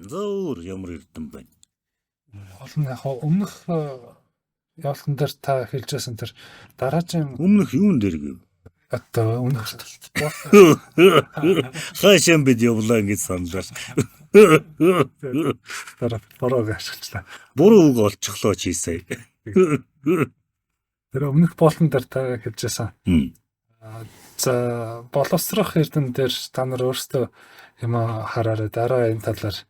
За өөр ямар эрдэм байна? Олон яг өмнөх явалтан дээр та хэлжсэн тэр дараагийн Өмнөх юун дээр гэв? одоо өмнөх Хаашаа бид явлаа гэж саналаа. дараа бороо ашиглалаа. Буруу үг олчихлоо чи сая. Тэр өмнөх болон дээр та хэлжсэн. За боловсрох эрдэм дээр та нар өөрсдөө юм хараарай. Дараа энэ талаар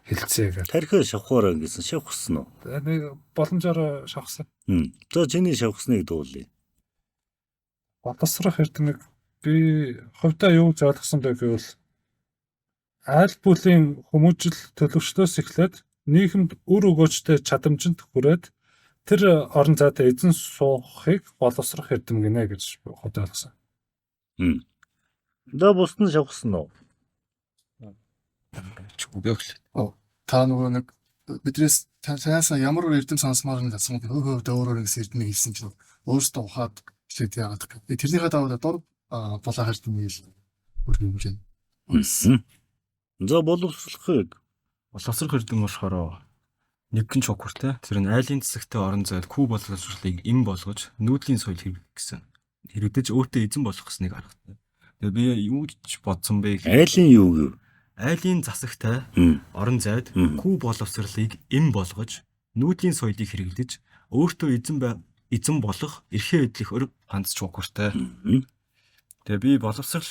хэлцээ гэж. Тархиа шавхаараа гэсэн шавхсан уу? Нэг боломжоор шавхсан. За чиний шавхсныг дуулъя. Боловсрох эрдэмийг би хувьдаа юу ойлгосон бэ гэвэл аль бүлийн хүмүүжил төлөвчлөөс эхлээд нийгэмд үр өгөөжтэй чадамжинд хүрээд тэр орон зайд эзэн суухыг боловсрох эрдэм гинэ гэж хувьдаа ойлгосон. Да бус нь шавхсан уу? Та нөгөө нэг биднээс танаас ямар эрдэм сонсмоор нь асуух хөвд өөрөөр гэсэн эрдэмийг хэлсэн чинь өөртөө ухаад хэлээд яагаад гэх. Тэрнийхээ даваа дор булаа эрдэмийг өргөн юм. За боловсрохыг боловсрох эрдэм болохоор нэгэн чокуртэй тэр нь айлын засагтай орон зайд күү боловсролыг эм болгож нүүдлийн соёл хэрэглэх гэсэн хэрэгдэж өөртөө эзэн болох гэснийг харагдав. Тэгээ би юу ч бодсон бэ гэхээр айлын юу гэв? айлын засагтай орон зайд күү боловсролыг эм болгож нүүдлийн соёлыг хэрэглэж өөртөө эзэн болох эрхээ эдлэх өр ганц чукуртай. Тэгээ би боловсрол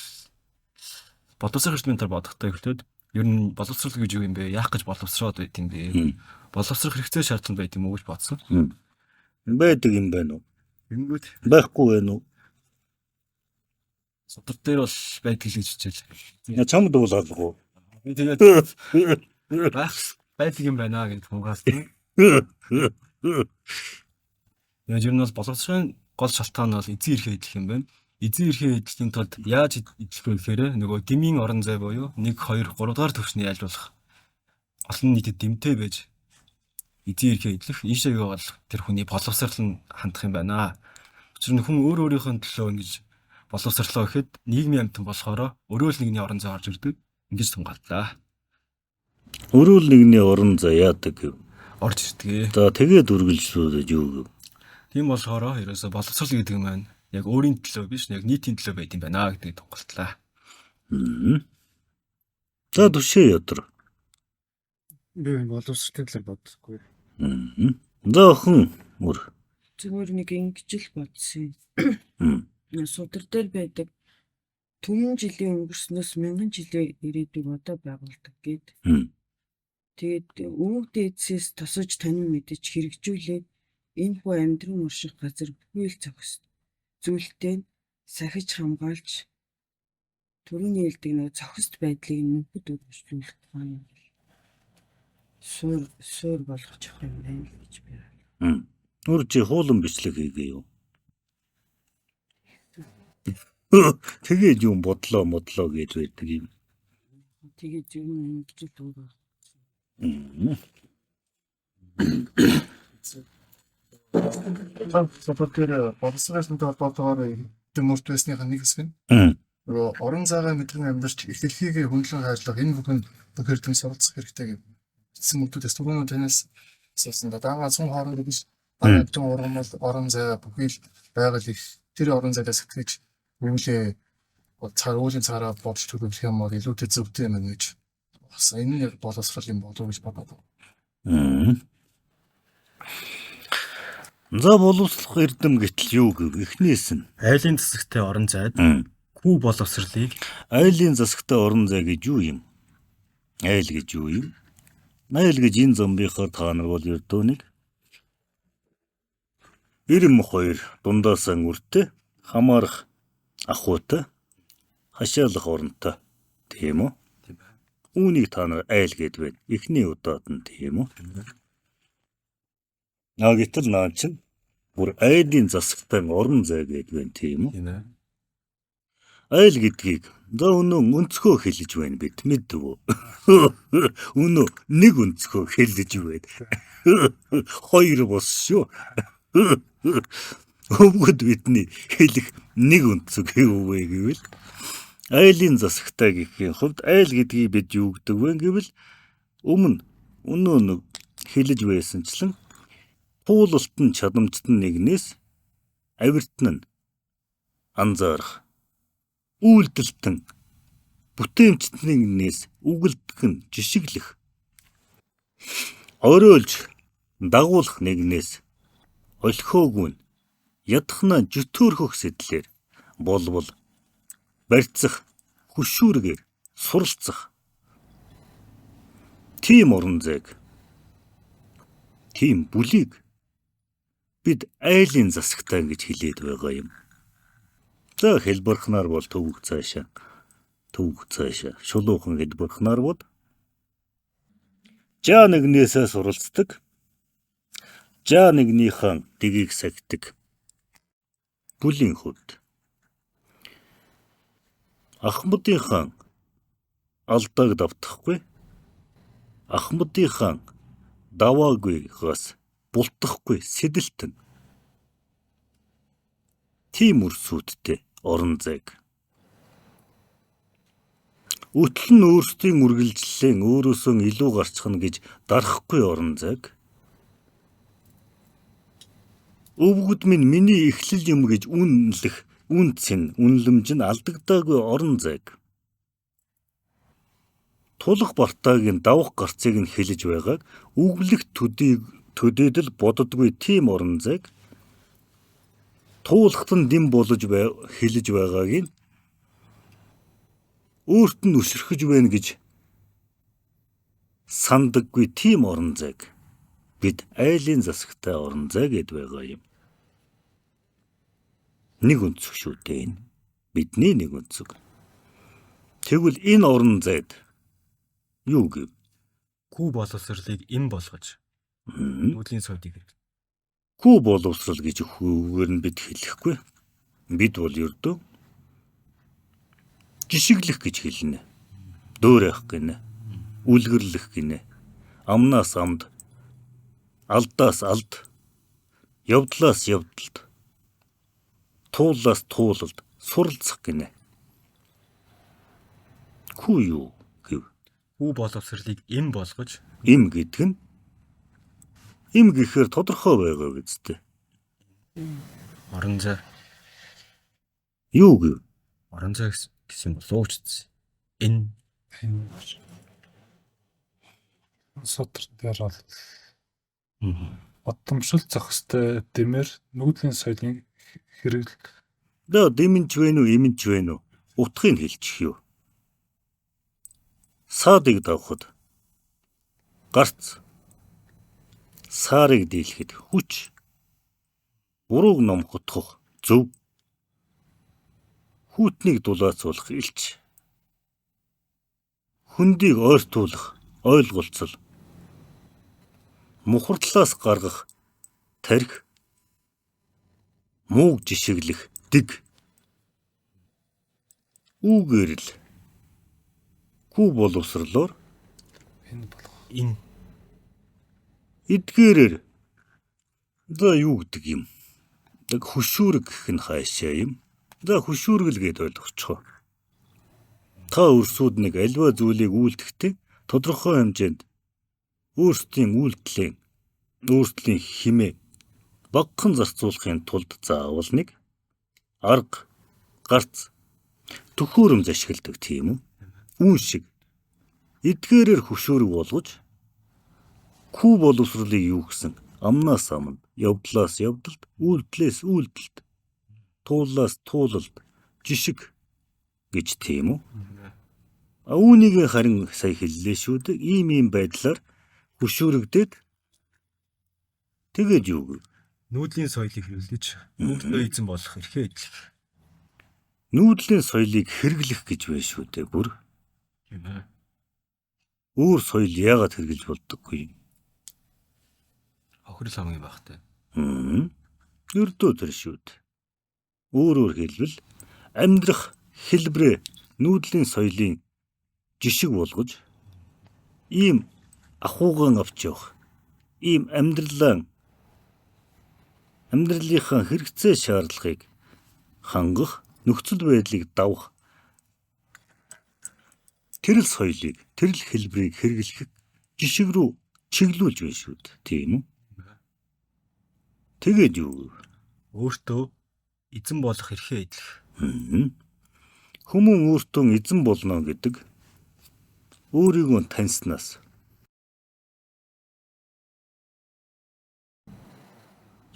эрдэмийн тал бодохдоо ихлээд ер нь боловсрол гэж юу юм бэ? Яах гэж боловсроод байт юм бэ? Боловсрох хэрэгцээ шаардсан байт юм уу гэж бодсон. Байдаг юм байна уу? Ингэнгүүт Байхгүй байна уу? судар дээр бол байдаг л гэж хичээл. Чамд бол алгуу. Би тэгээд байдаг юм байна гэж хунгаасан. Яг ер нь бол боловсролын гол шалтгаан нь бол эзэн эрхээ эдлэх юм байна. Эзэн эрхээ эдлэхийн тулд яаж эдлэх вэ гэхээр нөгөө дэмийн орон зай буюу 1 2 3 дугаар түвшний айлуулах олон нийтэд дэмтэй байж эзэн эрхээ эдлэх ийшээ бол тэр хүний боловсрол нь хандах юм байна. Учир нь хүн өөр өөрийнхөө төлөө ингэж боловсрлоо гэхэд нийгмийн амьтан болохоор өрөөл нэгний орон зай орж ирдэг. Ингэж тунгадлаа. Өрөөл нэгний орон зай яадаг гэв? Орж ирдэг. За тэгээд үргэлжлүүлээд юу гэв? Тийм болохоор ерөөсө боловсрол гэдэг юм байна. Яг өөрийн төлөө биш, яг нийтийн төлөө байт юм байна гэдгийг тунгалтлаа. За түшээ ядар. Би боловсролын талаар бодохгүй. За охин мөр. Зүгээр нэг ингэж л бодсон. Судар дээр байдаг түмэн жилийн өнгөрснөөс мянган жилийн ирээдүйг одоо байгуулдаг гэд. Тэгээд өвөг дээдсээс тосож танин мэдэж хэрэгжүүлээд энэ хүү амьдрын урших газар бүхий л зохис зүйлтэй сахиж хамгаалж төрөний хэлдэг нэг зохист байдлыг нөхөд өргөжлүүлэх тухайн суур болгож явах юм байна гэж би. Өөр чи хуулан бичлэг хийгээ юу? Тэгээд юм бодлоо гэж байдаг юм. Тэгээд юм гэж л үг. Сопотер боловсролын толгойд төмөрт байсныхаа нэг хэсэг нь. Нөгөө орон зайгаа мэдрэн амьдарч эхлэлхийг хөндлөн хайрлах энэ бүхэнд бүх эрдэм суралцах хэрэгтэй гэж эцсийн мөрдөөс түрүүн танаас асуусан. Дагаа цун хооронд биш багтун орон зай бүхий л байгаль их тэр орон зайдаас сэтгэж үнэлээ уулийн цаараа бодож төлөвлөх юм бол илүүтэй зөвтэй юм гэж басан. Энэ нь яг боловсрол юм болов уу гэж бодоод. За боловсрох эрдэм гэтэл юу гэв? Эхнээс нь Айлын засагтай орон зайд күү боловсролыг айлын засагтай орон зай гэж юу юм? Айл гэж юу юм? Айл гэж энэ зомбийнхаар та нар бол ердөөнийг 92 дундаасаа үртэй хамаарах ахуйтай хашаалах оронтой тийм үү? Үүнийг та нар айл гэд байна. Эхний удаад нь тийм үү? Гэтэл наа чинь бүр айлын засагтай орон зай гэд байна тийм үү? Айл гэдгийг за өнөө өнцгөө хэлж байна бид мэдв үү? Өнөө нэг өнцгөө хэлж байна. Хоёр бос шүү. Өвгөд бидний хэлэх нэг өнцөг юу вэ гэвэл айлын засагтай гэхийн хувьд айл гэдгийг бид юу гэдэг вэ гэвэл Өнөө нэг хэлж байсанчлан туулалт нь чадамжт нь нэгнээс авиртан нь анзаарах, үйлдэлтэн бүтээмжт нэгнээс үгэлдэх нь жишиглэх, оройлж дагуулах нэгнээс олхоогүй нь ядахна жөтөөрхөх сэтлэр болбол барьцах, хөшүүргээр суралцах. Тийм орон зайг, тийм бүлийг бид айлын засагтай гэж хэлээд байгаа юм. За хэлбэрхнаар бол төвөг цаашаа шулуухан хэлбэрхнаар бол жаа нэгнээсээ суралцдаг, жаа нэгнийхэн дгийг сахидаг. Бүлийн хувьд ахмадынхан алдааг давтахгүй, ахмадынхан даваагүйгаас бултахгүй сэдэлтэн. Тийм үрсүүдтэй орон зайг. Үтэл нь өөрсдийн үргэлжлэлэн өөрөөсөө илүү гарчхна гэж дарахгүй орон зайг. Өвгөд минь миний эхлэл юм гэж үнэлэх үнцэн үнлэмж нь алдагдаагүй орон зайг. Тулах бартаагийн давах гарцыг нь хэлж байгааг үглэх төдийдл боддоггүй тийм орон зайг. Туулахт нь дэм болж хэлж байгааг нь өөрт нь өсөрхөж байна гэж сандаггүй тийм орон зайг бид айлын засагтай орон зай гэд байгаа юм. Нэг өнцөг шүү дээ энэ. Бидний нэг өнцөг. Тэгвэл энэ орон зайд юу гэв? Хүү боловсролыг эм болгож нүүдлийн соёлыг хэрэглэв. Хүү боловсрол гэж хүүгээр нь бид хэлэхгүй. Бид бол ердөө жишиглэх гэж хэлнэ. Дөөрэх гинэ. Үлгэрлэх гинэ. Амнаас амд, алдаас алд, явдлаас явдалд, туулаас туулалд суралцах гинэ. Хүү юу гэв? Хүү боловсролыг эм болгож. Эм гэдэг нь эм гэхээр тодорхой байгаа гэжтэй. Орон зай. Юу гэв? Орон зай гэсэн бол уучдсан. Энэ Содор дээр бол бодомшил зохистой дэмэр нүүдлийн соёлын хэрэгэл. Дэмэнч вэ нү, эмэнч вэ нү? Утгыг хэлчих юу? Саадыг давхад гарц, саарыг дийлэхэд хүч, бурууг номхотгох зөв, хүйтнийг дулаацуулах илч, хөндийг ойртуулах ойлголцол, мухардлаас гаргах тархи, мууг жишиглэх дэг. Үүгээр л хүү боловсролоор энэ эдгээрээр юу гэдэг юм? Хөшүүрэг гэх нь хаашаа юм? Хөшүүргэл гээд ойлгочихоо. Та өрсүүд нэг альва зүйлийг үйлдэхдээ тодорхой хэмжээнд өөрсдийн үйлдэлийн хэмээ багахан зарцуулахын тулд заавал нэг арга, гарц, төхөөрөмж ашигладаг тийм үү? Үүн шиг эдгээрээр хөшүүрэг болгож хүү боловсролыг юу гэсэн? Амнаас аманд, явдлаас явдалд, үйлдэлээс үйлдэлд, туулаас туулалд, жишг гэж тийм үү? Үүнийг харин сая хэллээ шүү дээ. Ийм байдлаар хөшүүрэгдээд тэгээд юу гэв? нүүдлийн соёлыг хэрэглэж нүүдлөө эзэн болох эрхээ эдлэх. Нүүдлийн соёлыг хэрэглэх гэж байна шүү дээ бүр. Өөр соёл яагаад хэрэглэж болдоггүй юм? Хохирол хамгийн багтай. Ердөө тэр шүү дээ. Өөрөөр хэлбэл амьдрах хэлбэрээ нүүдлийн соёлын жишг болгож ийм ахуйгаан авч явах, ийм амьдралынхаа хэрэгцээ шаардлагыг хангах, нөхцөл байдлыг давах тэрл соёлыг, тэрл хэлбэрийг хэрэглэх жишг рүү чиглүүлж байна шүү дээ. Тийм үү? Тэгээд юу? Өөртөө эзэн болох эрхээ эдлэх. Хүмүүн өөртөө эзэн болно гэдэг өөрийгөө таньснаас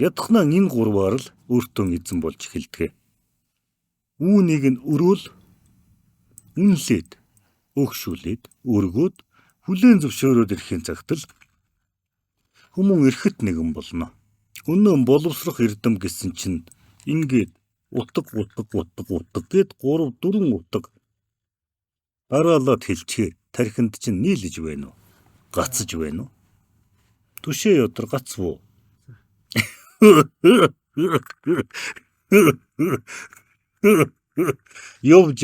ядахнаа энэ гурваар л өөртөө эзэн болж эхэлдэг. Үүнийг нь өрөөл үнэлээд өгшүүлээд өргөөд хүлээн зөвшөөрөөд ирэхин цагт л хүмүүн эрхэт нэгэн болно. Өнөө боловсрох эрдэм гэсэн чинь ингээд утга гэд 3-4 утга дараалаад хэлчихээ тархинд чинь нийлж байна уу? Гацж байна уу? Түшээ өдр гацв уу? Явж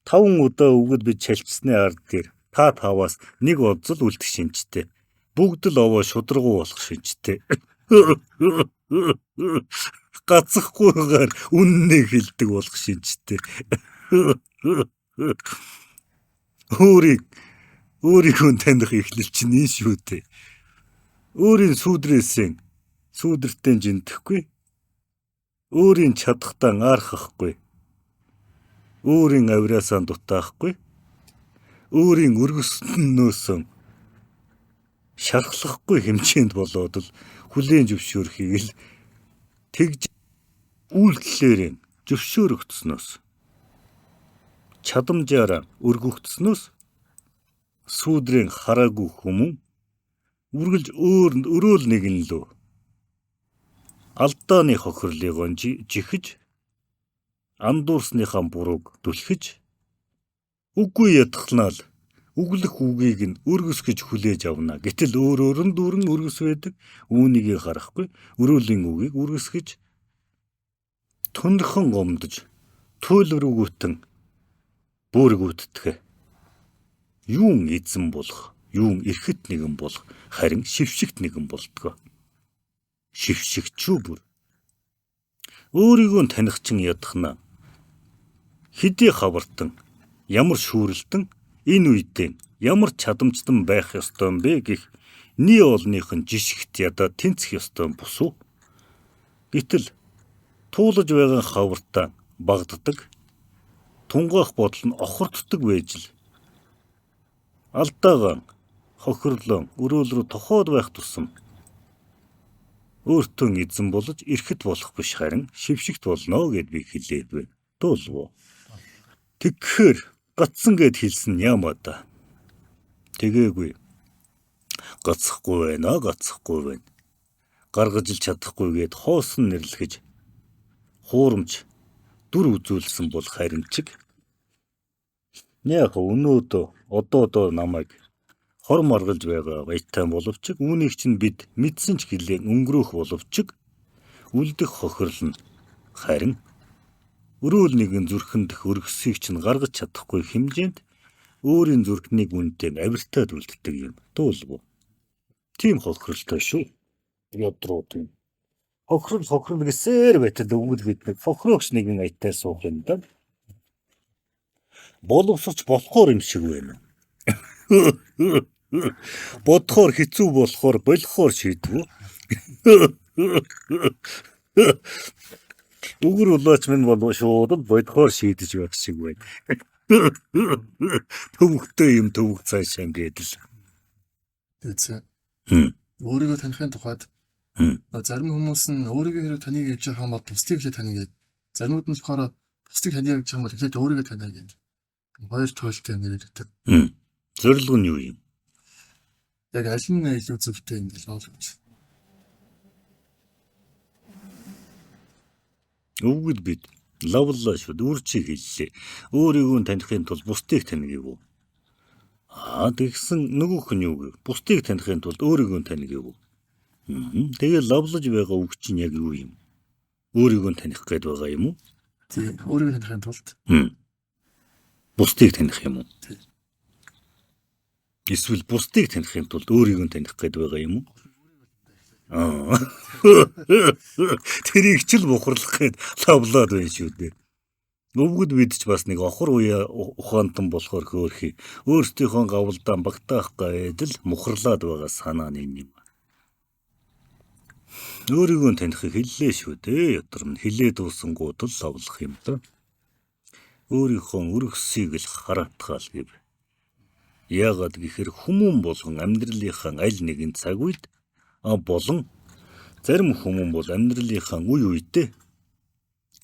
5 удаа өгöd би чалчсны ард дээр та таваас нэг оdzол үлдэх шинжтэй. Бүгд л овоо шудрагуу болох шинжтэй. Гацхгүйгээр үннээ хэлдэг болох шинжтэй. Өөрийгөө таних эхлэл чинь энэ шүү дээ. Өөрийн сүүдэртэн жинтэхгүй. Өөрийн чадахтаа аархахгүй. Өөрийн авираасаа дутаахгүй. Өөрийн өргөснөөс шархлахгүй хэмжээнд болоод л хүлээн зөвшөөрөхийг л тэгж үйлдэлээр зөвшөөрөгдснөөс чадамжаараа өргөгдснөөс сүүдрийн хараагүй хүмүүн үргэлж өрөөл нэгэн лөө алдааны хохирлыг жихэж андуурсныхаа бурууг түлхэж үгүй ядахнаа л үглэх үгийг нь өргөсгөж хүлээж авна. Гэтэл өөр нь дүүрэн өргөс байдаг. Үүнийг харахгүй өрөөлийн үгийг өргөсгөж тунрхан гомдож туйлруугүйтэн бүргүүддэг. Юун эзэн болох, юун эрхэт нэгэн болох, харин шившигт нэгэн болдгоо. Шившигчүү бүр өөрийгөө таних чин ядахна. Хэдий хавартан, ямар шүүрэлтэн энэ үедээ ямар чадамжтай байх ёстой юм бэ гэхний олныхын жишгт ядаа тэнцэх ёстой бусуу. Гэтэл туулаж байгаа хавартаа багддаг, тунгаах бодол нь охорддог байж л алдаагаан хохирлон өрөөл рүү тохоод байх тусам өөртөө эзэн болж эрхэт болох биш харин шившигт болно гэд би хэлээд байна. Дуулваа. Тэгэхээр гацсан гэд хэлсэн яамаа да. Тэгээгүй. Гацхгүй байна. Гаргаж л чадахгүй гэд хоосон нэрлэхэж хуурамч дүр үзүүлсэн бол харин чиг. Яг өнөөдөө одоо намайг хор маргалж байгаа баятай боловч үүнийг чинь бид мэдсэн ч гэлээ өнгөрөх боловч үлдэх хохирол нь харин өрөөл нэгэн зүрхэндх өргөсийг чинь гаргаж чадахгүй хэмжээнд өөрийн зүрхнийг үнтэй авиртаад үлддэг юм. Дуулгүй. Тийм хохиролтой шүү. Ядрууд юм. Хохирол гэсээр байтал өгвөл бид нэг хохирогч нэгэн айтаа суух юм да. Боловсрч болохоор юм шиг байна. Бодхоор хэцүү болохоор болохоор шийдвүү. Үгэр улаач минь болов шууд бодхоор шийдэж байх шиг байна. Төвөгтэй юм төвөг цаашаа гэдэл. Тэгсэн. Өөрийгөө таних тухайд зарим хүмүүс нь өөрийгөө хэрэг таныг хэлж байгаа юм бол бусдыг хэлээ таныг гээд заримуд нь болохоор бусдыг таних гэж юм бол эхлээд өөрийгөө таних гэж. Хоёр тойлтой юм яриад. Зорилго нь юу юм? Яг аль нь илүү зөвхтэй юм гэж ойлгож. Өгөд бид лавлаа шууд үрчиг хэллээ. Өөрийгөө танихын тулд бусдыг таних юу? Тэгсэн нөгөөх нь юу гэв? Бусдыг танихын тулд өөрийгөө таних юу? Тэгээ лавлаж байгаа үг чинь яг юу юм? Өөрийгөө таних гээд байгаа юм уу? Тийм, өөрийгөө танихын тулд. Бусдыг таних юм уу? Эсвэл бусдыг танихын тулд өөрийгөө таних гээд байгаа юм уу? Тэрийг ч л бухарлах гээд лавлаад байна шүү дээ. Өвгөд бид ч бас нэг охор уяа ухаантан болохоор хөөрхий. Өөрсдийнхөө гавлдаа багтаах гайдал мухарлаад байгаа санаа нэг юм. Өөрийгөө танихыг хэллээ шүү дээ. Ядарм хэлээд дуусангууд л авлах юм да. Өөрийнхөө өргөсийг л хараатгаал гэв. Яагаад гэхээр хүмүүн болгон амьдралынхаа аль нэгэн цаг үед болон зарим хүмүүс бол амьдралынхаа үе үедээ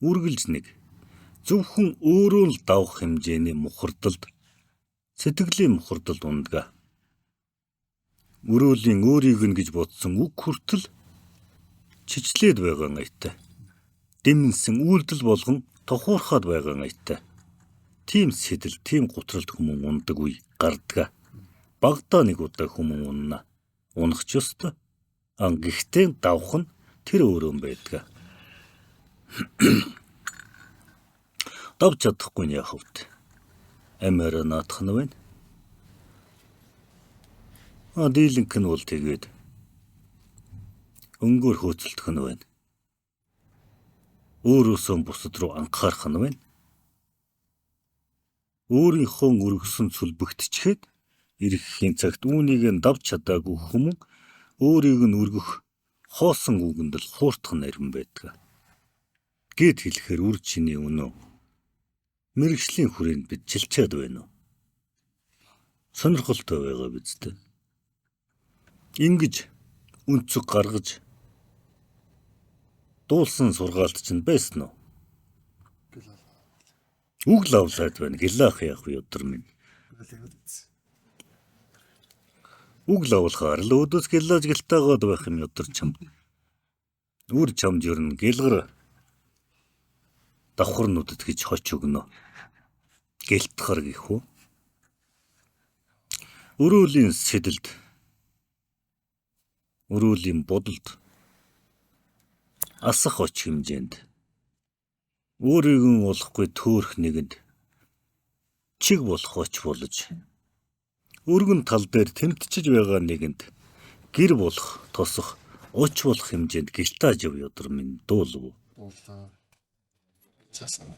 үргэлж нэг зөвхөн өөрөө л давах хэмжээний мухардалд сэтгэлийн мухардалд ундгаа. Өрөөлийн өөрийг нь гэж бодсон үг хүртэл чичлээд байгаа ngайтай. Дэмэнсэн үйлдэл болгон тохуурхаад байгаа ngайтай. Тийм сэтэл, тийм гутралд хүмүүс ундаг үе гардгаа. Багтаа нэг удаа хүмүүс унна. Унах ч ёстой. Гэхдээ давх нь тэр өөрөө байдаг. Давж чадахгүй нь яах вэ? Амаараа наадах нь байна. Дийлэнх нь бол тэгээд өнгөөр хөөцөлдөх нь байна. Өөрөөсөө бусад руу анхаарах нь байна. Өөрийнхөө өргөсөн сүлбэгтчихэд ирэхийн цагт үүнийг нь давж чадаагүй хүмүүс өөрийг нь өргөх хоосон үгэнд л хууртах нарийн байдаг. Гэт хэлэхээр үр чиний өнөө мэрэгжлийн хүрээнд бид чилчээд байна уу? Сонирхолтой байгаа биз дээ. Ингэж үнцэг гаргаж дуулсан сургаалт чинь байсан уу? Үг лавлаад байна. Гэлаах яах вэ өдөр минь? Үг лавлахаар л өдөөс гэлээж гэлтаагаад байх юм өдөр чамд. Үр чамд ерн гэлгэр давхар нүдэд гэж хоч өгнө. Гэлтхар гэх үү? Өрөөлийн сэдэлд, өрөөлийн бодолд асах оч хэмжээнд өөрийг нь болохгүй төөрх нэгэнд чиг болох оч болж өргөн тал дээр тэмтчиж байгаа нэгэнд гэр болох тосох оч болох хэмжээнд гэлтааж яв өдөр минь дуулав. Дуулаа. Цаасан.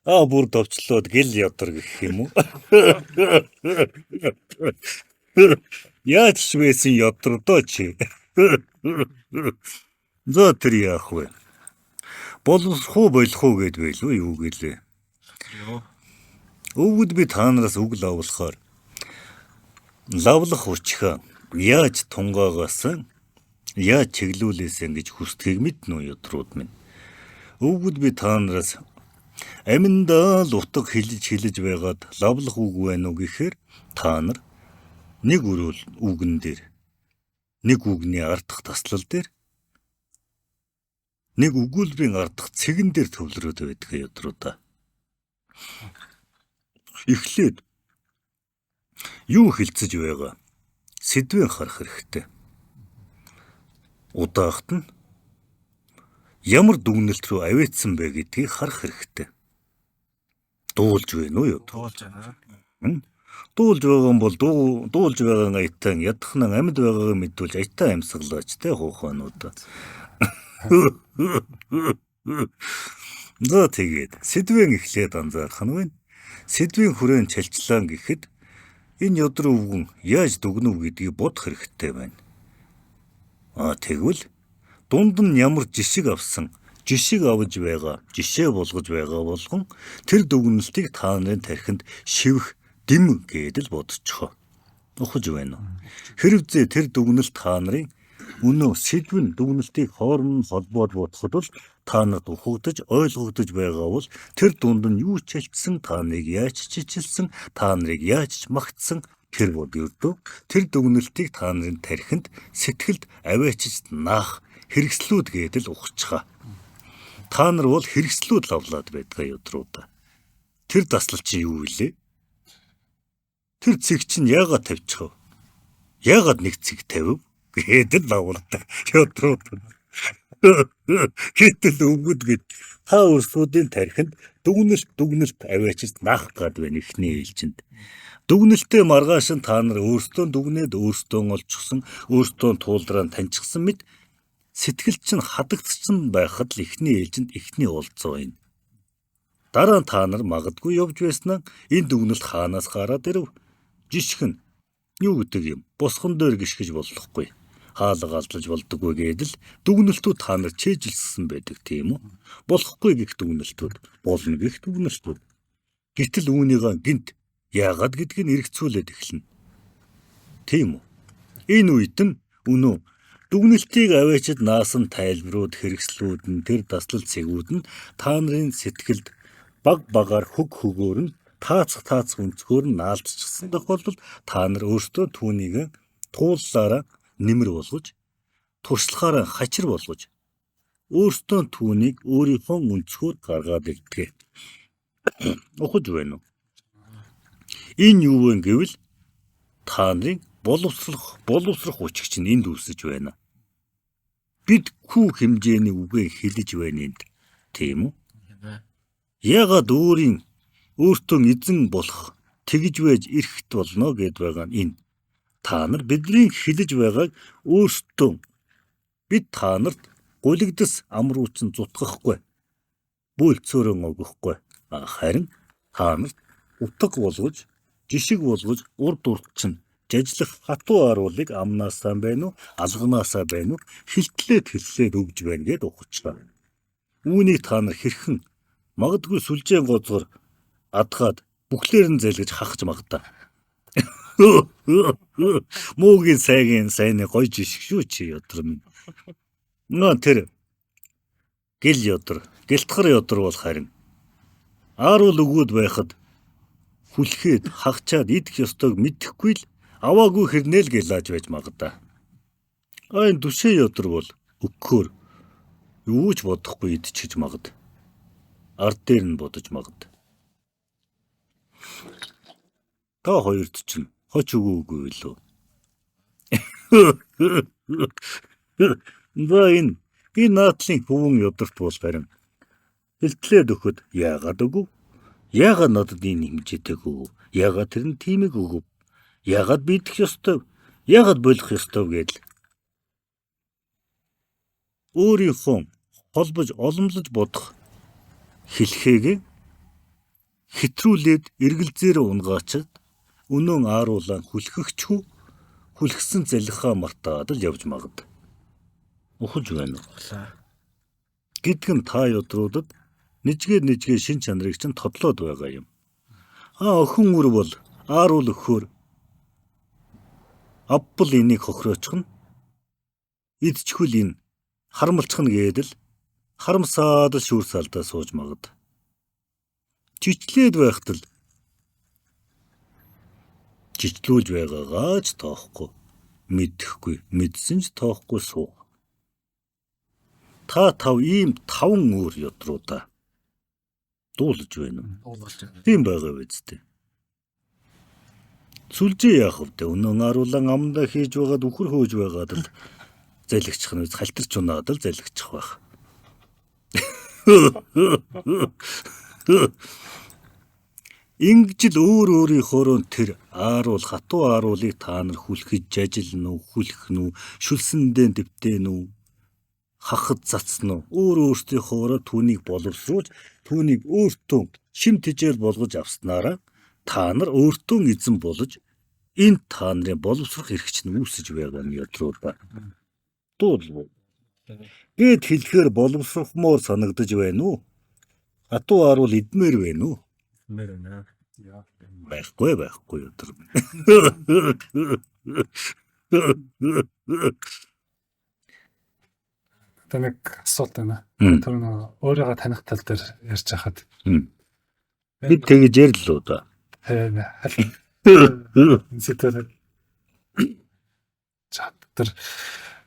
Бүр довчлоод гэл ядар гэх юм уу? Яаж ч байсан ядрдоо чи. За тэр яах вэ? Болох уу гэдвэл юу гэлээ? Өвгөд би таанараас үг лавлахаар лавлах учхаа яаж тунгаагаас яаж чиглүүлээсэн гэж хүсдгийг мэднэ үү ядрууд минь. Өвгөд би таанараас аминдаа л утга хэлж байгаад лавлах үг байна уу гэхээр та нар нэг өрөөл үгэн дээр нэг үгний ардах таслал дээр нэг өгүүлбэрийн ардах цэгэн дээр төвлөрөөд байдаг ядруудаа. Эхлээд юу хэлцэж байгаа сэдвэн харах хэрэгтэй. Удаахт нь ямар дүгнэлт рүү авэйтсан бэ гэдгийг харах хэрэгтэй. Дуулж байна уу юу? Дуулж байна. Дуулж байгаа юм бол дуулж байгаа ngайтан ядахнан амьд байгаагаа мэдүүлж аятаа амьсгалаач те хуухаануудаа. За тэгээд сэдвэн эхлээд анзаарах нь байна. Сэдвийн хүрээнд чалчлаа гэхэд энэ ёдрын өвгөн яаж дүгнэв гэдгийг бодох хэрэгтэй байна. Тэгвэл дунд нь ямар жишг авсан, жишг авж байгаа, жишээ болгож байгаа болгон тэр дүгнэлтийг та нарын тархинд шивэх дэм гэдэл бодчихоо. Ухаж байна уу? Хэрвээ тэр дүгнэлт та нарын өнөө сэдвэн дүгнэлтийг хооронд холбоод бодоход бол та нарт ухагдаж ойлгогдож байгаа бол тэр дунд нь юу ч хэлсэн, та нарыг яаж чижилсэн, та нарыг яаж магтсан тэр бол ердөө тэр дүгнэлтийг та нарын тархинд сэтгэлд аваачиж наах хэрэгслүүд гэдэл ухчихаа. Та нар бол хэрэгслүүд лавлаад байдгаа өдрүүдээ. Тэр даслал чи юу вэ? Тэр цэг чинь яагаад тавьчих вэ? Яагаад нэг цэг тавив? Гэдэл лавлаа. Өдрүүд. Гэтэл өвгөд гэд та өрсүүдийн тархинд дүгнэлт аваачиж наах гад байна ихний ээлжинд. Дүгнэлтээ маргааш нь та нар өөрсдөө дүгнээд өөрсдөө олчихсон, өөрсдөө туулдраа таньчихсан мэт сэтгэл чинь хадагдсан байхад л эхний ээлжинд эхний уулзаа байна. Дараа нь та нар магадгүй явж байснаа энэ дүгнэлт хаанаас гараад ирэв? Жишг нь юу гэдэг юм? Босхон дээр гიშгэж болохгүй. Хаалга алдлаж болдоггүй гэдэл дүгнэлтүүд та нар чэйжилсэн байдаг тийм үү? Болохгүй гэх дүгнэлтүүд, болно гэх дүгнэлтүүд. Гэтэл үүнийгээ гинт яагаад гэдгийг эргэцүүлээд эхэлнэ. Тийм үү? Энэ үед нь үнэн дүгнэлтийг аваачид наасан тайлбарууд, хэрэгслүүд нь тэр таслал цэгүүд нь та нарын сэтгэлд баг багаар хөгөөр нь таацх өнцгөр нь наалдчихсан тохиолдолд та нар өөрсдөө түүнийг тууллаараа нэмэр болгож, туршлагаараа хачир болгож, өөрсдөө түүнийг өөрийнхөө өнцгөр гаргаад ирдэг. Ухаж байна уу? Энэ юу вэ гэвэл та нарын боловсрох учигч нь энд үүсэж байна. Бид хүү хэмжээний үгээ хэлж байна энд. Тийм үү? Ягаад өөртөө эзэн болох тэгж байж ирэхт болно гэд байгаа нь энэ. Та нар бидний хэлж байгааг өөрсдөө бид та нарт гулигдас амруучин зутгахгүй. Бүлцөөрөн өгөхгүй. Харин та нарт утга болгож, жишг болгож урд чинь жажлах хатуу аруулыг амнаасаа байна уу, алганаасаа байна уу, хэлтлээд өгж байна гэд ухачлаа. Үүнийг та нар хэрхэн магадгүй сүлжээн гоцгор адгаад бүхлээр нь зэлгэж хахаж магтаа. Муугийн сайны гоё жишг шүү чи ёдор минь. Нөө тэр гэл ёдор, гэлтхар ёдор бол харин ааруул өгөөд байхад хүлхээд хагчаад идэх ёстойг мэдэхгүй л аваагүй хэрнээл гэлааж байж магадаа. Энэ дүшээ ёдор бол өгөхөөр юу ч бодохгүй идчихэж магад. Ард дээр нь бодож магад. Та хоёрт чинь хоч өгөөгүй лөө. Энэ наадлын хөвөн ёдорт бол харин хэлтлээд өгөхөд яагаад өгөв? Яагаад надад энэ хэмжээтэй өгөв? Яагаад тэр нь тиймийг өгөв? Яагаад би идэх ёстой? Яагаад болох ёстой гэдэл өөрийнхөө холбож оломлож бодох хэлхээгээ хэтрүүлээд эргэлзээр унгаачаад өнөө ааруулан хүлхэгчхүү хүлхсэн залхаа мартаад л явж магад. Ухаж байна уу? Гэдг нь та ёдруудад нэжгээ шин чанарыг чинь тодлоод байгаа юм. Охин үр бол ааруул өгөхөөр авбал энийг хохироочих нь идчихвэл энэ харамлчих нь гэдэл харамсаад шүүр салдаа сууж магад. Жичлээд байхад л жичлүүлж байгаагаа ч тоохгүй, мэдэхгүй, мэдсэн ч тоохгүй суух. Та ийм 5 өөр ёдруудаа дуулж байна уу? Тийм байгаа биз дээ. Сүлжээ яах вэ? Өнөө ааруулан амдаа хийж байгаад үхэр хөөж байгаад л залгичих нь халтарч унаад л залгичих байх. Ингэж л өөрийнхөөрөө тэр хатуу ааруулыг та нар хүлхэж жажилна уу, хүлэх нь үү, шүлсэндээ дэвтэн үү, хахад цацна уу, өөртөөхөөрөө түүнийг боловсруулж, түүнийг өөртөө шим тэжээл болгож авснараа та нар өөртөө эзэн болж энэ та нарын боловсрох эрхч нь үүсэж байгаа нь ёдрууд. Дуулгүй. Гэт хэлэхээр боловсрохмоор санагдаж байна уу? Хатуу ааруул идмээр байна уу? Байхгүй өдөр. Тэнэг асуулт байна. Тэр нөө өөрийгөө таних тал дээр ярьж хахад бид тэгж ярьлаа да. Зэтэр тэр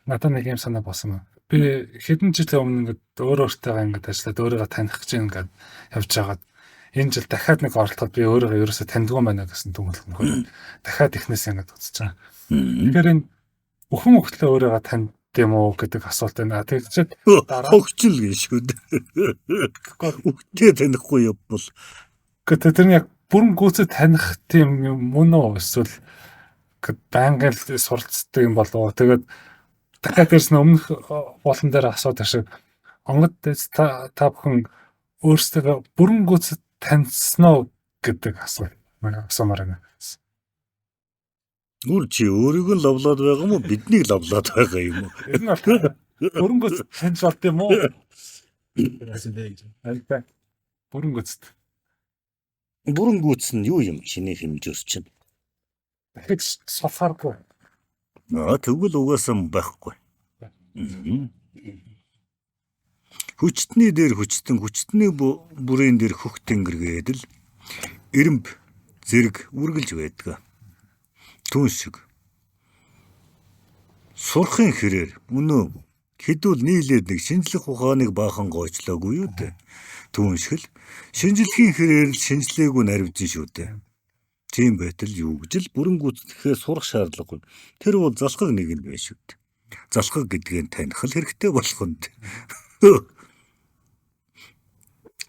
надад нэг юм санаа босон. Би хэдэн жилийн өмнө ингээд өөртөөгаа ингээд ажиллаад өөрийгөө таних гэж ингээд явж байгаад энэ жил дахиад нэг оролцоход би өөрийгөө ерөөсөө таньдгүй байна гэсэн дүгнэлт нөхөр. Дахиад ихнээс ингээд үзэж байгаа. Тэгэхээр энэ бүхэн өгтлөө өөрийгөө танд юм уу гэдэг асуулт байна. Тэгчээд хогчл гэж шүү дээ. Үгтэй танихгүй явбал тэр нь яг бүрэн гүйцэд таних тийм юм мөн үү? Эсвэл байнга л суралцдаг юм болов уу? Тэгээд дахиад дээрс нь өмнөх болон дээр асуудаг шиг онгод дэс та бүхэн өөрсдөө бүрэн гүйцэд таньсноо гэдэг асуумаар байна. Гүр чи өөрийгөө лавлаад байгаа юм уу? Биднийг лавлаад байгаа юм уу? Энэ нь бүрэн гүйцэд таньж болд юм уу? Альбаа. Бүрэн гүйцэд. Бүрэн гүйц нь юу юм чиний хэмжүүр чинь? Дахиж сулхааргүй. Тэгвэл угаасаа байхгүй. Хүчтний дээр хүчтний бүрийн дээр хөх тэнгэргээд л эрэмб зэрэг үргэлж байдаг. Түн шиг. Сурахын хэрээр өнөө хэдүүл нийлээд нэг шинжлэх ухааныг баахан гойчлоогүй юу дээ. Түн шиг л шинжлэхийн хэрээр л шинжлээгүй наривдсан шүү дээ. Тийм байтал юу гэж л бүрэн гүйцэтгэхээ сурах шаардлагагүй. Тэр бол залхаг нэг нь байна шүү дээ. Залхаг гэдгийг таних хэрэгтэй болох нь.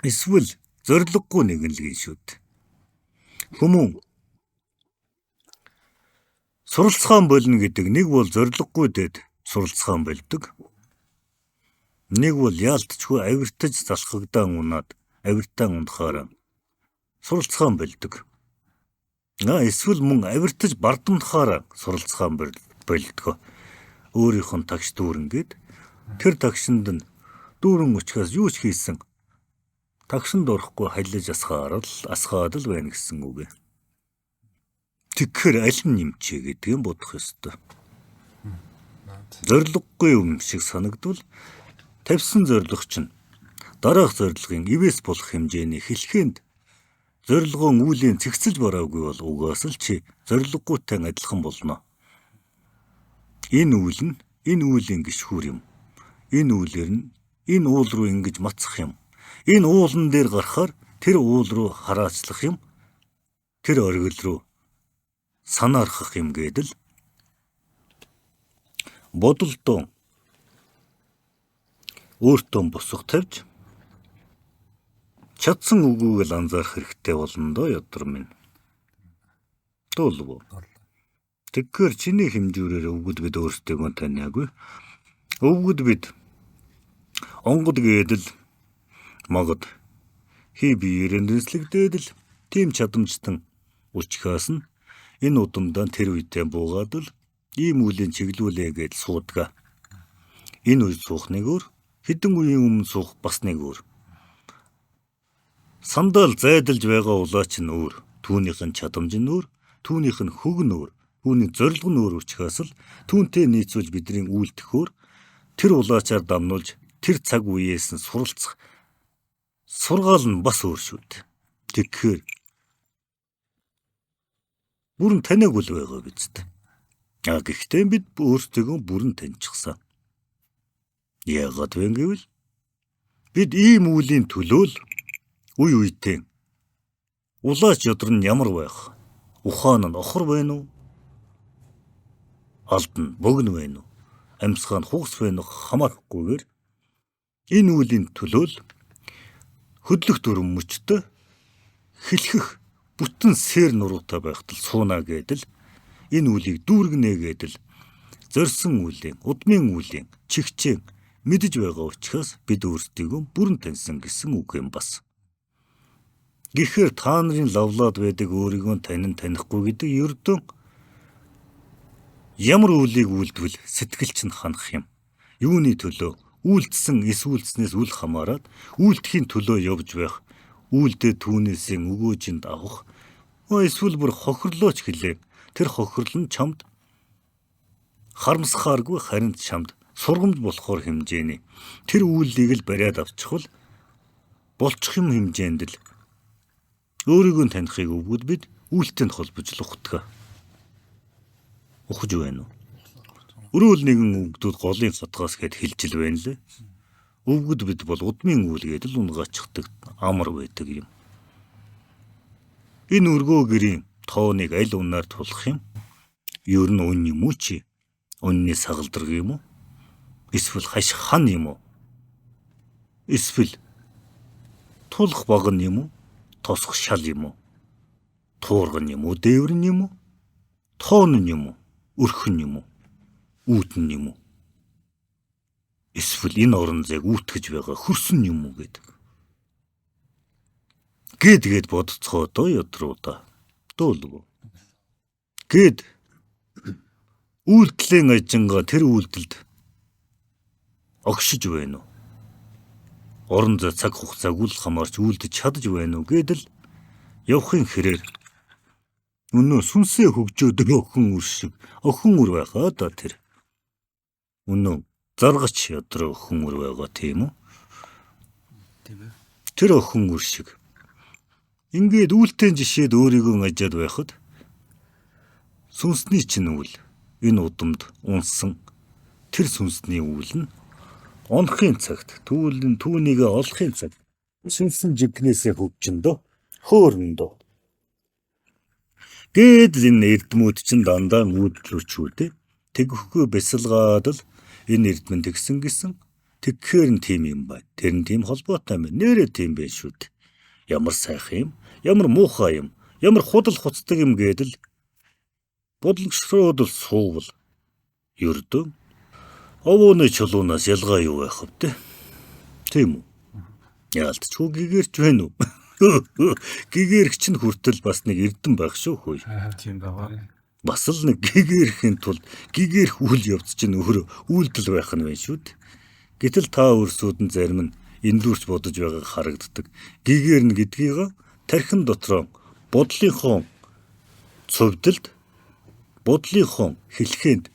Эсвэл зориггүй нэг л гин шүү дээ. Хүмүүн суралцгаан болно гэдэг нэг бол зориггүй дэд суралцгаан болдог. Нэг бол яалтчгүй авиртаж залхагдаан унаад авиртаан унахаараа суралцгаан болдог. Эсвэл мөн авиртаж бардамдахаараа суралцгаан болдог. Өөрийнх нь тагш дүүрэнгээд тэр тагшинд нь дүүрэн учраас юу ч хийсэн тагшинд орохгүй халиж асгаад л байна гэсэн үг. Тэгэхээр аль нь нэмчээ гэдгийг бодох ёстой. Зориггүй юм шиг санагдвал тавьсан зориг чинь дараах зорилгын ивэс болох хэмжээний хэлхэнд зорилгоон үүлийн цэгцэлж бараагүй бол угаас л чи зориггүйтэй адилхан болно. Энэ үүлийн гişхүр юм. Энэ үүлэр нь энэ уул руу ингэж мацах юм. Энэ уулан дээр гарахаар тэр уул руу хараачлах юм. Тэр оргил руу санаархах юм гэдэл бодолдоо өөртөө босох тавьж чадсан үгүйг л анзаарах хэрэгтэй болно доо ядар минь. Дуулав. Тэгэхээр чиний хэмжүүрээр өвгөд бид өөрсдөө таниагүй. Өвгөд бид онгод гэдэл магад хий биеэрээ нислэгдээд л тийм чадамжтан учхаас нь энэ удамдаа тэр үедээ буугаад л ийм үлийн чиглүүлээ гэж суудаг. Энэ үед суух нэг өөр, хэдэн үеийн өмнө суух бас нэг өөр. Сандаал зайдалж байгаа улаач нь өөр, түүнийх нь чадамж нь өөр, түүнийх нь хөг нь өөр, түүний зорилго нь өөр учраас л түүнтэй нийцүүлж бидний үйлдэх өөр, тэр улаачаар дамнуулж тэр цаг үеэс нь суралцах сургаал нь бас өөр шүү дээ. Тэгэхээр бүрэн таниаг үл байгаа биз дээ. Гэхдээ бид өөрсдөө бүрэн таньчихсан. Яагаад вэ гэвэл бид ийм үеийн төлөө л үе үедээ улаач ядар нь ямар байх? Ухаан нь охор байна уу? Алд нь богино байна уу? Амьсгаа нь хугас байна уу? Хамаарахгүйгээр энэ үеийн төлөө л хөдлөх дүрм мөчтөө хэлхэх бүтэн сэр нуруутай байхтал сууна гэдэл энэ үлийг дүүргэнэ гэдэл зорьсон үлийн, удмын үлийн, чигчэн мэдэж байгаа учраас бид өөрсдийгөө бүрэн таньсан гэсэн үг юм бас. Гэхдээ та нарын лавлаад байдаг өөрийгөө танихгүй гэдэг ердөө ямар үлийг үлдвэл сэтгэл чинь ханах юм. Юуны төлөө үйлдсэн эсвүүлснээс үл хамааран үйлдэхийн төлөө явж байх үйлдээ түүнээсээ өгөөжинд авах эсвэл бүр хохирлооч хэлээ. Тэр хохирол нь чамд харамсахааргүй харин чамд сургамж болохоор хэмжээний тэр үйлийг л бариад авчихвал болчих юм хэмжээнд л өөрийгөө танихыг өвгөд бид үйлтэнд холбож л ухдаг. Ухаж байна уу? Өрөөл нэгэн өвгдүүд голын сатгаас гэд хэлжил байна лээ. Өвгөд бид бол удмын үйл гэдэл унгачдаг амар байдаг юм. Энэ өргөө гэрийн тооныг аль унаар тулах юм? Ер нь үн юм уу чи? Үнний сагалдраг юм уу? Эсвэл хаших хан юм уу? Эсвэл тулах баг нь юм уу? Тосох шал юм уу? Туурган юм уу? Дээврэн юм уу? Тоон нь юм уу? Өрхөн юм уу? Үүдэн юм уу? Эсвэл энэ орон зайг үүтгэж байгаа хөрсөн юм уу гэдэг. Гээд бодцохоо доо ядруудаа. Дуулгүй. Гээд үйлдэлийн ажингаа тэр үйлдэлд огшиж байна уу? Орон зай цаг хугацааг үл хамаарч үйлдэж чадж байна уу гэдэл явахын хэрээр өнөө сүнсээ хөгжөөдөг охин үр шиг охин үр байгаа да тэр. Өнөө заргач ядраа охин үр байгаа тийм үү? Тийм ээ. Тэр охин үр шиг. Ингээд үйлтэн жишээд өөрийгөө ажаад байхад сүнсний чинь үйл энэ удамд унсан тэр сүнсний үйл нь онхын цагт түүнийг олохын цаг сүнсэн жигнэсээ хөгжөндөө хөөрөндөө гээд энэ эрдмүүд чинь дандаа үүдлүүчүүдээ тэгэхгүй бясалгаад л энэ эрдмэн тэгсэн гэсэн тэгхээр нь тийм юм байна. Тэр нь тийм холбоотой юм. Нэрээ тийм байх шүү дээ. Ямар сайхан юм, ямар муухай юм, ямар худал хуцдаг юм гэдэл бодлогшроод л суувал ердөө овооны чулуунаас ялгаа юу байх вэ? Тийм үү? Яалтчгүй гэгэрч байна уу? Гэгэрч нь хүртэл бас нэг эрдэн байх шүү хөөе. Тийм байгаа. Бас л нэг гэгэрхийн тулд гэгэрх үйл явц чинь өөрөө үйлдэл байх нь байна шүү дээ. Гэтэл та өрсүүд нь зарим нь эндүүрч бодож байгааг харагддаг. Гэгэр нь гэдгийг тархин дотроо бодлынхоо цовдолд бодлынхоо хэлхэнд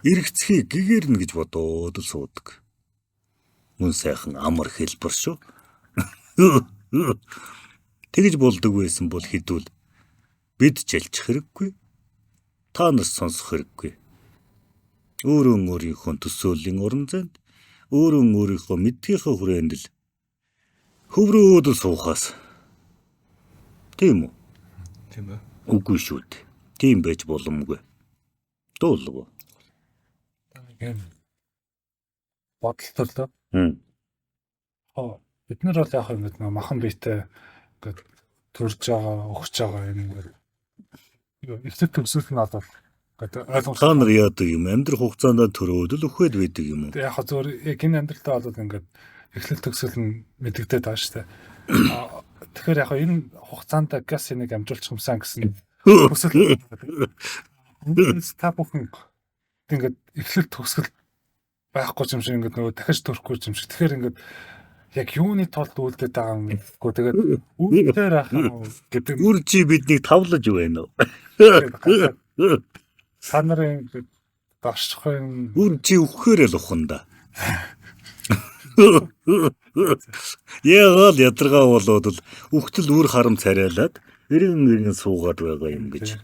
эргэцхийг гэгэрнэ гэж бодоод л суудаг. Мөн сайхан амар хэлбэр шүү. Тэгж болдог байсан бол хэдүүл бид жалчих хэрэггүй. Та нар сонсох хэрэггүй. Өөрөөн өөрийнхөө төсөөлийн орон зайд өөрөөн өөрийнхөө мэдгийнхээ хүрээнд л хөврөөд л суухаас. Тийм үү? Тийм ээ. Үгүй шүү дээ. Тийм байж боломгүй. Дуулгүй. Ийм бодол төрлөө. Бид нар бол яг ингэж махан биетэй ингэж төрж байгаа, өгч байгаа юм ингээд эцэг төгсөл нь одоо ингээд ойлгомжтой. Та нар яадаг юм? Амьдрах хугацаанд төрөөд л өгөхөд байдаг юм уу? Яг зөвөр яг энэ амьдралдаа бол ингээд эхлэл төгсөл нь мэдэгдээд байгаа шүү дээ. Тэгэхээр яг энэ хугацаанд газ энийг амжуулчих юмсан гэсэн төсөл та бүхэн ингээд эхлэл төгсгөл байхгүй юм шиг ингээд нөгөө дахиж төрөхгүй юм шиг. Тэгэхээр ингээд яг юуны тулд үлдээд байгаа юм гэхгүй. Тэгээд үлдээр ах гэдэг Үр чи биднийг тавлаж байна уу? та нарын дашхын Үр чи өгөхээр л уханда. Яагаад ядаргаа болоод л үхтэл үр харам царайлаад эргэн суугаад байгаа юм гэж.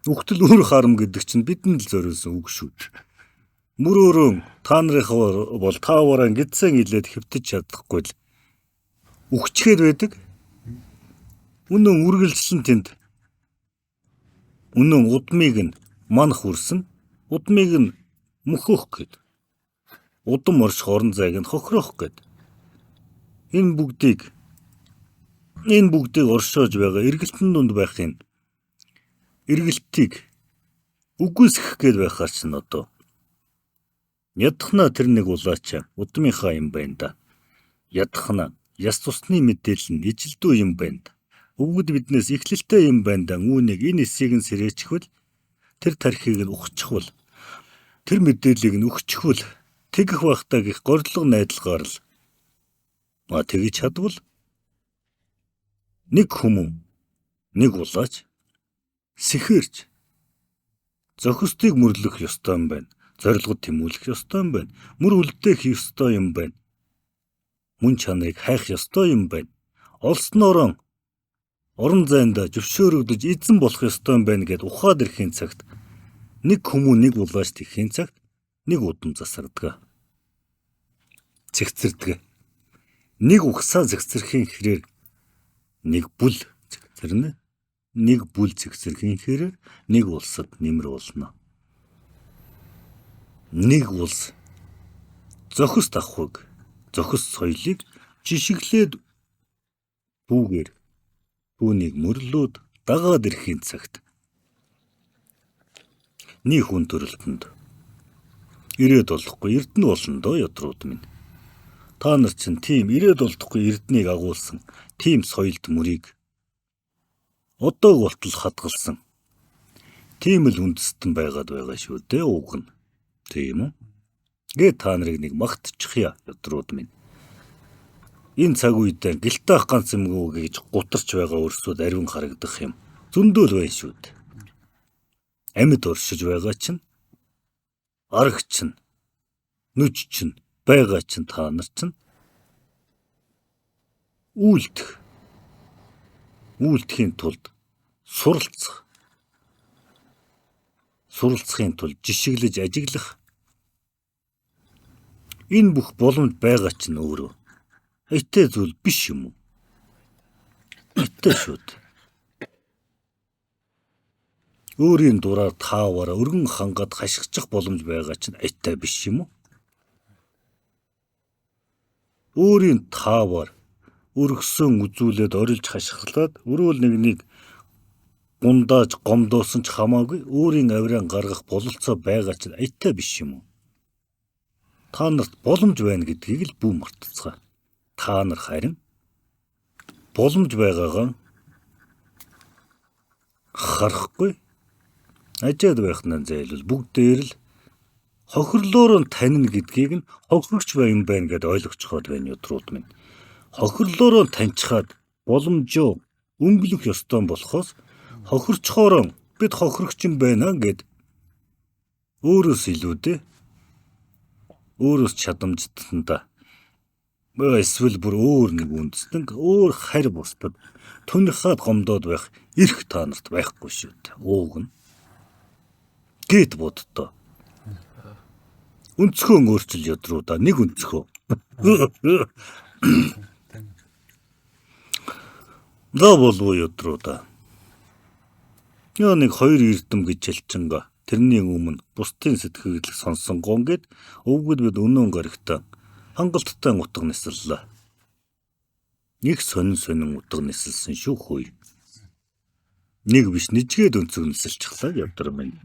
Үхтэл үр харам гэдэг чинь бидэнд л зориулсан үг шүү. Мөрөөрөө та нарынхаа бол таавараа гидсэн хилээд хэвтэж чадахгүй л үхчгээд байдаг. Үнэн үргэлжлэн тэнд үнэн удмыг нь манах үрсэн, удмыг нь мөхөх гээд. Удам орш хорон зайг нь хохирох гээд. Энэ бүгдийг оршоож байгаа эргэлтэн дунд байхын эргэлтийг үгүйсгэх гээд байхаар ч н одоо ядахна тэр нэг улаачаа удмынхаа юм байна да. Ядахна яс тусны мэдээлэл нь ижилдүү юм байна да. Өвгөд биднээс ихлэлтэй юм байна да. Үүнийг энэ эсийг нь сэрээчихвэл тэр тархийг нь ухчихвал тэр мэдээллийг нь өгчихвөл тэгэх байхдаа гих гордлого найдалгаар л тэгж чадвал нэг хүмүүн нэг улаач сэхэрч зохистыг мөрлөх ёстой юм байна. Зорилгод тэмүүлэх ёстой юм байна. Мөр үлдээ хийх ёстой юм байна. Мөн чанарыг хайх ёстой юм байна. Олснороо орон зайд зөвшөөрөгдөж эзэн болох ёстой юм байна гэд ухаад ирэхин цагт нэг хүмүүн нэг улаач тэхийн цагт нэг удам засардаг. Зэгцэрдэг. Нэг ухсаа зэгцэрхийн хэрээр нэг бүл зэгцэрнэ. Нэг бүл зэгцэрхийн хэрээр нэг улсад нэмэр болно. Нэг улс зохист ахуйг, зохист соёлыг жишиглээд түүгээр түүнийг мөрлөөд дагаад ирэхин цагт нэг хүн төрөлтөнд Ирээд болохгүй эрдэнэ болно доо ядрууд минь. Та нар чинь тийм ирээд болохгүй эрднийг агуулсан тийм соёлд мөрийг одоо болтол хадгалсан. Тийм л үндэстэн байгаад байгаа шүү дээ уг нь. Тийм үү? Гээ та нарыг нэг магтчихъя ядрууд минь. Энэ цаг үедээ гэлтээх ганц юмгүй гэж гутарч байгаа өрсөд ариун харагдах юм. Зөндөл байна шүү дээ. Амьд оршиж байгаа чинь, арга чинь, нүж чинь, байгаа чинь та нар чинь үйлдэхийн тулд суралцахын тулд жишиглэж ажиглах энэ бүх боломж байгаа чинь өөрөө айтай зүйл биш юм уу? Айтай шүү дээ. Өөрийн дураар тааваар өргөн хангаад хашгичих боломж байгаа чинь айтай биш юм уу? Өөрийн тааваар өргөсөн үзүүлээд орилж хашгирлаад өрөөл нэг гундааж гомдоосон ч хамаагүй өөрийн авираа гаргах бололцоо байгаа чинь айтай биш юм уу? Та нарт боломж байна гэдгийг л бүү мартацгаа. Та нар харин боломж байгаагаа харахгүй ажаад байхнаа зайлвал бүгдээр л хохирлоор нь танина гэдгийг нь хохирогч юм байна гэдээ ойлгоцоход байна ядрууд минь. Хохирлоор нь таньчихад боломжоо өнгөлөх ёстой болохоос хохирчхоор бид хохирогч юм байна гэд өөрөөс илүүдээ өөрөөс чадамжтанда эсвэл бүр өөр нэг үндэстэн өөр харь бусдад тунхаад гомдоод байх эрх та нарт байхгүй шүү дээ. Ууг нь гэт боддоо. Өнцгөө өөрчил ядруудаа нэг өнцгөө. Да болов ядруудаа. Яа нэг хоёр эрдэм гэж хэлчинга тэрний өмнө бусдын сэтгэлийг сонсон гон гэд өвгөд бид өнөө гарагтаа хангалттай утга нислэлээ. Нэг сонин утга нислсэн шүү хөөе. Нэг биш нэжгээд өнцөг нисэлчихлаа явдар минь.